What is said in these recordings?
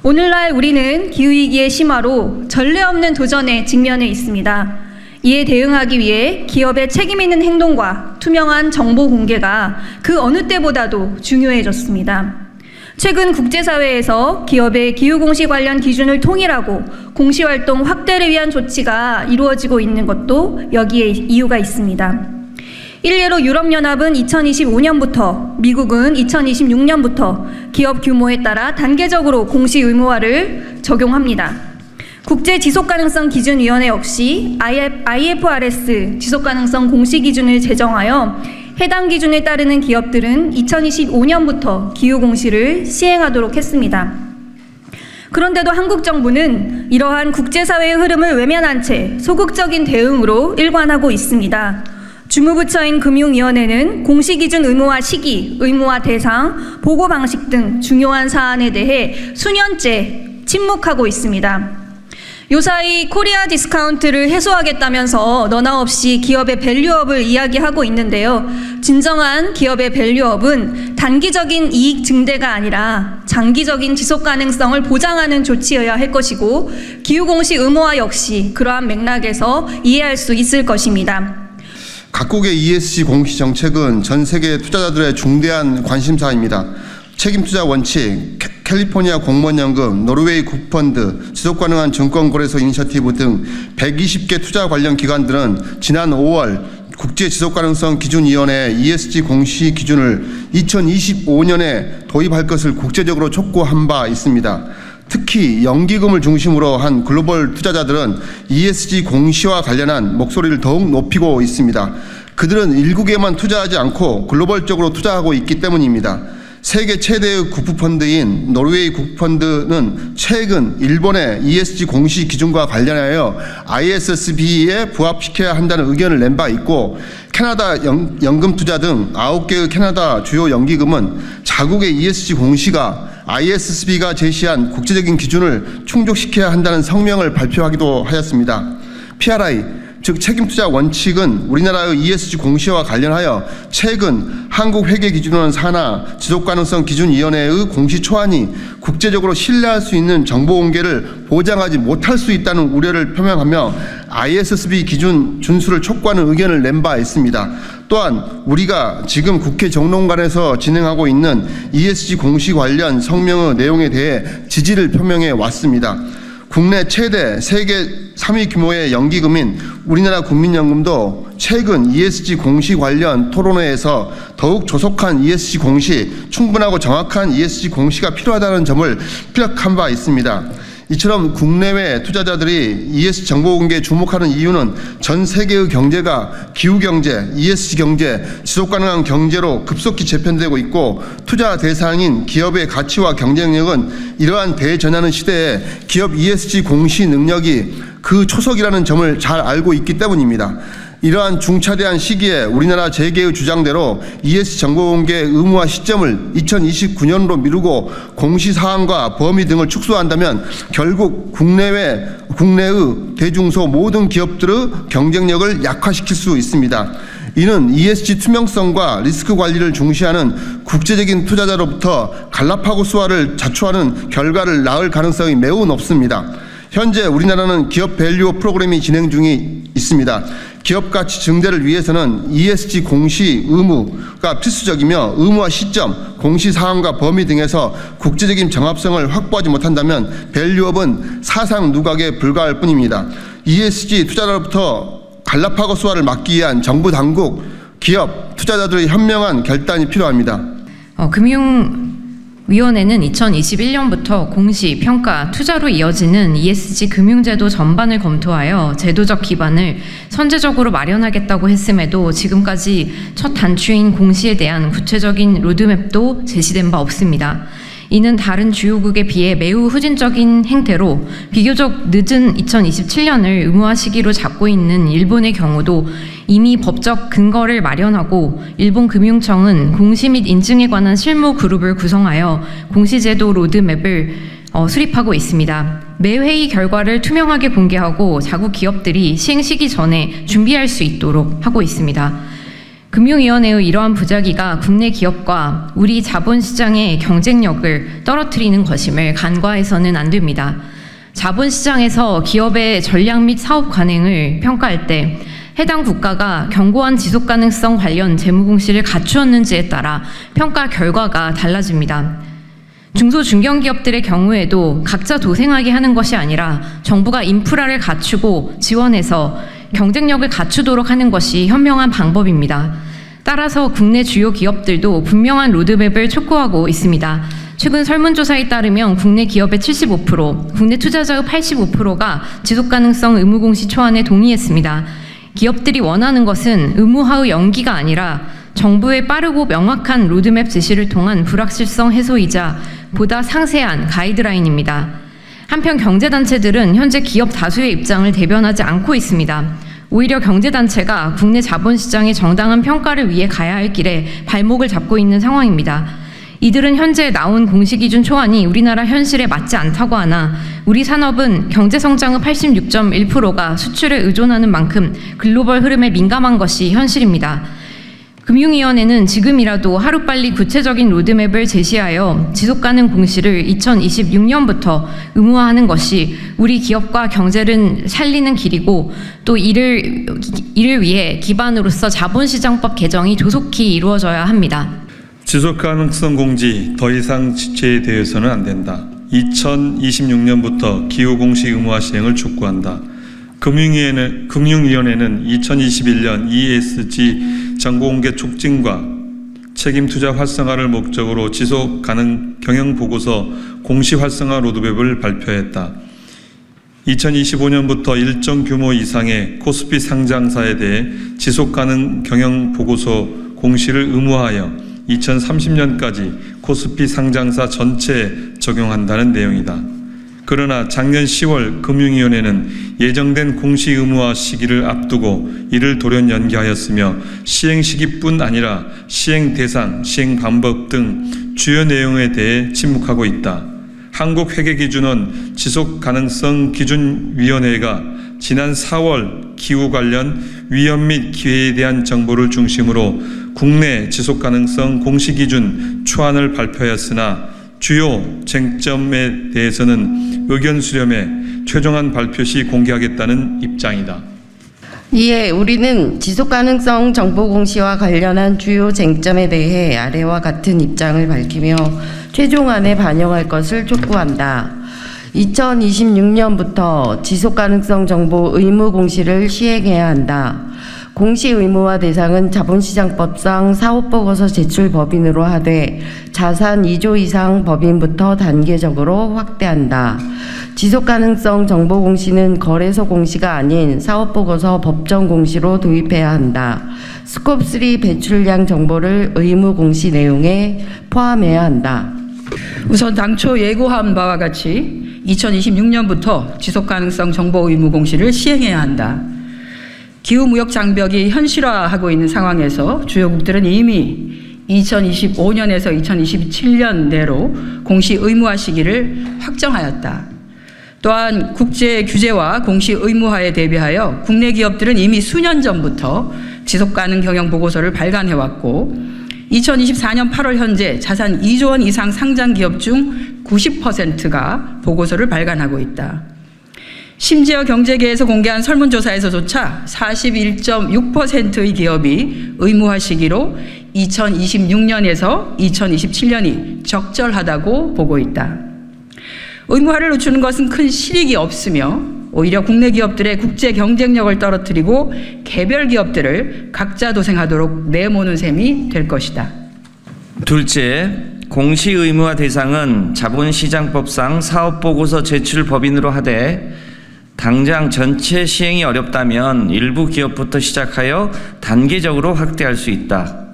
오늘날 우리는 기후위기의 심화로 전례 없는 도전에 직면해 있습니다. 이에 대응하기 위해 기업의 책임 있는 행동과 투명한 정보 공개가 그 어느 때보다도 중요해졌습니다. 최근 국제사회에서 기업의 기후공시 관련 기준을 통일하고 공시활동 확대를 위한 조치가 이루어지고 있는 것도 여기에 이유가 있습니다. 일례로 유럽연합은 2025년부터, 미국은 2026년부터 기업 규모에 따라 단계적으로 공시 의무화를 적용합니다. 국제지속가능성기준위원회 역시 IFRS 지속가능성 공시기준을 제정하여 해당 기준을 따르는 기업들은 2025년부터 기후공시를 시행하도록 했습니다. 그런데도 한국 정부는 이러한 국제사회의 흐름을 외면한 채 소극적인 대응으로 일관하고 있습니다. 주무부처인 금융위원회는 공시기준 의무화 시기, 의무화 대상, 보고 방식 등 중요한 사안에 대해 수년째 침묵하고 있습니다. 요사이 코리아 디스카운트를 해소하겠다면서 너나 없이 기업의 밸류업을 이야기하고 있는데요. 진정한 기업의 밸류업은 단기적인 이익 증대가 아니라 장기적인 지속 가능성을 보장하는 조치여야 할 것이고 기후공시 의무화 역시 그러한 맥락에서 이해할 수 있을 것입니다. 각국의 ESG 공시 정책은 전 세계 투자자들의 중대한 관심사입니다. 책임투자 원칙, 캘리포니아 공무원연금, 노르웨이 국펀드, 지속가능한 증권거래소 이니셔티브 등 120개 투자 관련 기관들은 지난 5월 국제지속가능성 기준위원회 ESG 공시 기준을 2025년에 도입할 것을 국제적으로 촉구한 바 있습니다. 특히 연기금을 중심으로 한 글로벌 투자자들은 ESG 공시와 관련한 목소리를 더욱 높이고 있습니다. 그들은 일국에만 투자하지 않고 글로벌적으로 투자하고 있기 때문입니다. 세계 최대의 국부펀드인 노르웨이 국부펀드는 최근 일본의 ESG 공시 기준과 관련하여 ISSB에 부합시켜야 한다는 의견을 낸 바 있고 캐나다 연금투자 등 9개의 캐나다 주요 연기금은 자국의 ESG 공시가 ISSB가 제시한 국제적인 기준을 충족시켜야 한다는 성명을 발표하기도 하였습니다. PRI, 즉 책임투자 원칙은 우리나라의 ESG 공시와 관련하여 최근 한국회계기준원 산하 지속가능성 기준위원회의 공시 초안이 국제적으로 신뢰할 수 있는 정보 공개를 보장하지 못할 수 있다는 우려를 표명하며 ISSB 기준 준수를 촉구하는 의견을 낸 바 있습니다. 또한 우리가 지금 국회 정론관에서 진행하고 있는 ESG 공시 관련 성명의 내용에 대해 지지를 표명해 왔습니다. 국내 최대 세계 3위 규모의 연기금인 우리나라 국민연금도 최근 ESG 공시 관련 토론회에서 더욱 조속한 ESG 공시, 충분하고 정확한 ESG 공시가 필요하다는 점을 피력한 바 있습니다. 이처럼 국내외 투자자들이 ESG 정보 공개에 주목하는 이유는 전 세계의 경제가 기후경제, ESG 경제, 지속가능한 경제로 급속히 재편되고 있고 투자 대상인 기업의 가치와 경쟁력은 이러한 대전하는 시대에 기업 ESG 공시 능력이 그 초석이라는 점을 잘 알고 있기 때문입니다. 이러한 중차대한 시기에 우리나라 재계의 주장대로 ESG 정보공개 의무화 시점을 2029년으로 미루고 공시사항과 범위 등을 축소한다면 결국 국내의 대중소 모든 기업들의 경쟁력을 약화시킬 수 있습니다. 이는 ESG 투명성과 리스크 관리를 중시하는 국제적인 투자자로부터 갈라파고스화를 자초하는 결과를 낳을 가능성이 매우 높습니다. 현재 우리나라는 기업 밸류 프로그램이 진행 중에 있습니다. 기업 가치 증대를 위해서는 ESG 공시 의무가 필수적이며 의무화 시점, 공시 사항과 범위 등에서 국제적인 정합성을 확보하지 못한다면 밸류업은 사상 누각에 불과할 뿐입니다. ESG 투자자로부터 갈라파고스화를 막기 위한 정부 당국, 기업, 투자자들의 현명한 결단이 필요합니다. 금융위원회는 2021년부터 공시, 평가, 투자로 이어지는 ESG 금융제도 전반을 검토하여 제도적 기반을 선제적으로 마련하겠다고 했음에도 지금까지 첫 단추인 공시에 대한 구체적인 로드맵도 제시된 바 없습니다. 이는 다른 주요국에 비해 매우 후진적인 행태로 비교적 늦은 2027년을 의무화 시기로 잡고 있는 일본의 경우도 이미 법적 근거를 마련하고 일본 금융청은 공시 및 인증에 관한 실무 그룹을 구성하여 공시제도 로드맵을 수립하고 있습니다. 매 회의 결과를 투명하게 공개하고 자국 기업들이 시행 시기 전에 준비할 수 있도록 하고 있습니다. 금융위원회의 이러한 부작위가 국내 기업과 우리 자본시장의 경쟁력을 떨어뜨리는 것임을 간과해서는 안 됩니다. 자본시장에서 기업의 전략 및 사업 관행을 평가할 때 해당 국가가 견고한 지속가능성 관련 재무공시를 갖추었는지에 따라 평가 결과가 달라집니다. 중소 중견기업들의 경우에도 각자 도생하게 하는 것이 아니라 정부가 인프라를 갖추고 지원해서 경쟁력을 갖추도록 하는 것이 현명한 방법입니다. 따라서 국내 주요 기업들도 분명한 로드맵을 촉구하고 있습니다. 최근 설문조사에 따르면 국내 기업의 75%, 국내 투자자의 85%가 지속가능성 의무공시 초안에 동의했습니다. 기업들이 원하는 것은 의무화의 연기가 아니라 정부의 빠르고 명확한 로드맵 제시를 통한 불확실성 해소이자 보다 상세한 가이드라인입니다. 한편 경제단체들은 현재 기업 다수의 입장을 대변하지 않고 있습니다. 오히려 경제단체가 국내 자본시장의 정당한 평가를 위해 가야 할 길에 발목을 잡고 있는 상황입니다. 이들은 현재 나온 공시기준 초안이 우리나라 현실에 맞지 않다고 하나 우리 산업은 경제성장의 86.1%가 수출에 의존하는 만큼 글로벌 흐름에 민감한 것이 현실입니다. 금융위원회는 지금이라도 하루빨리 구체적인 로드맵을 제시하여 지속가능 공시를 2026년부터 의무화하는 것이 우리 기업과 경제를 살리는 길이고 또 이를 위해 기반으로서 자본시장법 개정이 조속히 이루어져야 합니다. 지속가능성 공시 더 이상 지체되어서는 안 된다. 2026년부터 기후공시 의무화 시행을 촉구한다. 금융위원회는 2021년 ESG 정보공개 촉진과 책임투자 활성화를 목적으로 지속가능 경영보고서 공시 활성화 로드맵을 발표했다. 2025년부터 일정 규모 이상의 코스피 상장사에 대해 지속가능 경영보고서 공시를 의무화하여 2030년까지 코스피 상장사 전체에 적용한다는 내용이다. 그러나 작년 10월 금융위원회는 예정된 공시 의무화 시기를 앞두고 이를 돌연 연기하였으며 시행 시기뿐 아니라 시행 대상, 시행 방법 등 주요 내용에 대해 침묵하고 있다. 한국회계기준원 지속가능성기준위원회가 지난 4월 기후 관련 위험 및 기회에 대한 정보를 중심으로 국내 지속가능성 공시기준 초안을 발표하였으나 주요 쟁점에 대해서는 의견 수렴해 최종안 발표 시 공개하겠다는 입장이다. 이에 우리는 지속가능성 정보공시와 관련한 주요 쟁점에 대해 아래와 같은 입장을 밝히며 최종안에 반영할 것을 촉구한다. 2026년부터 지속가능성 정보 의무공시를 시행해야 한다. 공시 의무화 대상은 자본시장법상 사업보고서 제출 법인으로 하되 자산 2조 이상 법인부터 단계적으로 확대한다. 지속가능성 정보공시는 거래소 공시가 아닌 사업보고서 법정 공시로 도입해야 한다. 스콥3 배출량 정보를 의무공시 내용에 포함해야 한다. 우선 당초 예고한 바와 같이 2026년부터 지속가능성 정보 의무공시를 시행해야 한다. 기후무역 장벽이 현실화하고 있는 상황에서 주요국들은 이미 2025년에서 2027년 내로 공시 의무화 시기를 확정하였다. 또한 국제 규제와 공시 의무화에 대비하여 국내 기업들은 이미 수년 전부터 지속가능 경영 보고서를 발간해왔고 2024년 8월 현재 자산 2조 원 이상 상장 기업 중 90%가 보고서를 발간하고 있다. 심지어 경제계에서 공개한 설문조사에서조차 41.6%의 기업이 의무화 시기로 2026년에서 2027년이 적절하다고 보고 있다. 의무화를 늦추는 것은 큰 실익이 없으며 오히려 국내 기업들의 국제 경쟁력을 떨어뜨리고 개별 기업들을 각자 도생하도록 내모는 셈이 될 것이다. 둘째, 공시 의무화 대상은 자본시장법상 사업보고서 제출 법인으로 하되 당장 전체 시행이 어렵다면 일부 기업부터 시작하여 단계적으로 확대할 수 있다.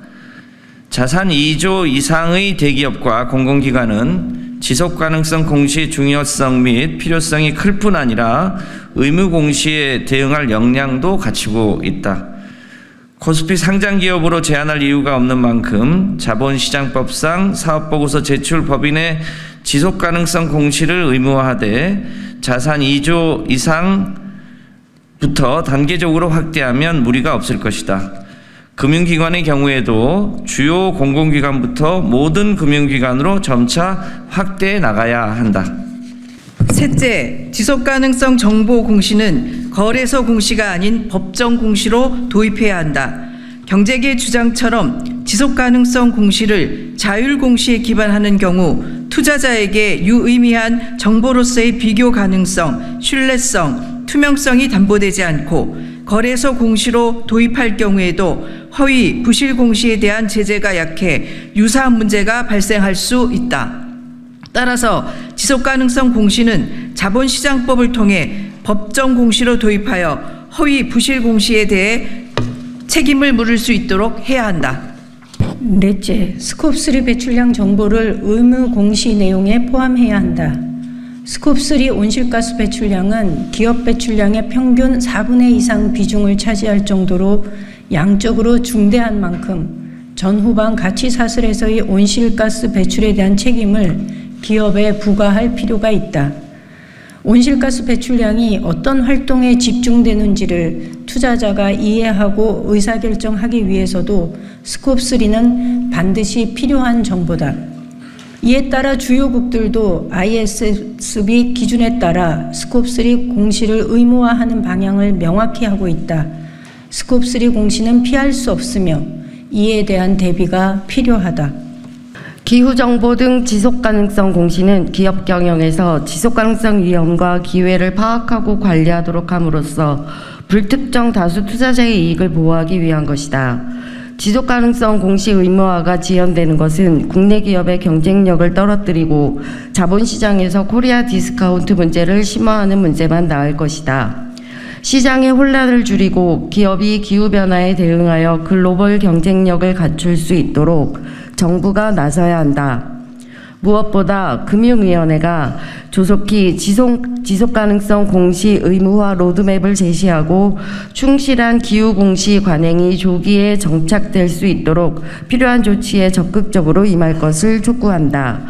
자산 2조 이상의 대기업과 공공기관은 지속가능성 공시의 중요성 및 필요성이 클 뿐 아니라 의무 공시에 대응할 역량도 갖추고 있다. 코스피 상장기업으로 제한할 이유가 없는 만큼 자본시장법상 사업보고서 제출 법인의 지속가능성 공시를 의무화하되 자산 2조 이상부터 단계적으로 확대하면 무리가 없을 것이다. 금융기관의 경우에도 주요 공공기관부터 모든 금융기관으로 점차 확대해 나가야 한다. 셋째, 지속가능성 정보 공시는 거래소 공시가 아닌 법정 공시로 도입해야 한다. 경제계 주장처럼 지속가능성 공시를 자율 공시에 기반하는 경우 투자자에게 유의미한 정보로서의 비교 가능성, 신뢰성, 투명성이 담보되지 않고 거래소 공시로 도입할 경우에도 허위, 부실 공시에 대한 제재가 약해 유사한 문제가 발생할 수 있다. 따라서 지속가능성 공시는 자본시장법을 통해 법정 공시로 도입하여 허위, 부실 공시에 대해 책임을 물을 수 있도록 해야 한다. 넷째, 스콥3 배출량 정보를 의무 공시 내용에 포함해야 한다. 스콥3 온실가스 배출량은 기업 배출량의 평균 4분의 2 이상 비중을 차지할 정도로 양적으로 중대한 만큼 전후방 가치 사슬에서의 온실가스 배출에 대한 책임을 기업에 부과할 필요가 있다. 온실가스 배출량이 어떤 활동에 집중되는지를 투자자가 이해하고 의사결정하기 위해서도 스콥3는 반드시 필요한 정보다. 이에 따라 주요국들도 ISSB 기준에 따라 스콥3 공시를 의무화하는 방향을 명확히 하고 있다. 스콥3 공시는 피할 수 없으며 이에 대한 대비가 필요하다. 기후정보 등 지속가능성 공시는 기업 경영에서 지속가능성 위험과 기회를 파악하고 관리하도록 함으로써 불특정 다수 투자자의 이익을 보호하기 위한 것이다. 지속가능성 공시 의무화가 지연되는 것은 국내 기업의 경쟁력을 떨어뜨리고 자본시장에서 코리아 디스카운트 문제를 심화하는 문제만 낳을 것이다. 시장의 혼란을 줄이고 기업이 기후변화에 대응하여 글로벌 경쟁력을 갖출 수 있도록 정부가 나서야 한다. 무엇보다 금융위원회가 조속히 지속가능성 공시 의무화 로드맵을 제시하고 충실한 기후공시 관행이 조기에 정착될 수 있도록 필요한 조치에 적극적으로 임할 것을 촉구한다.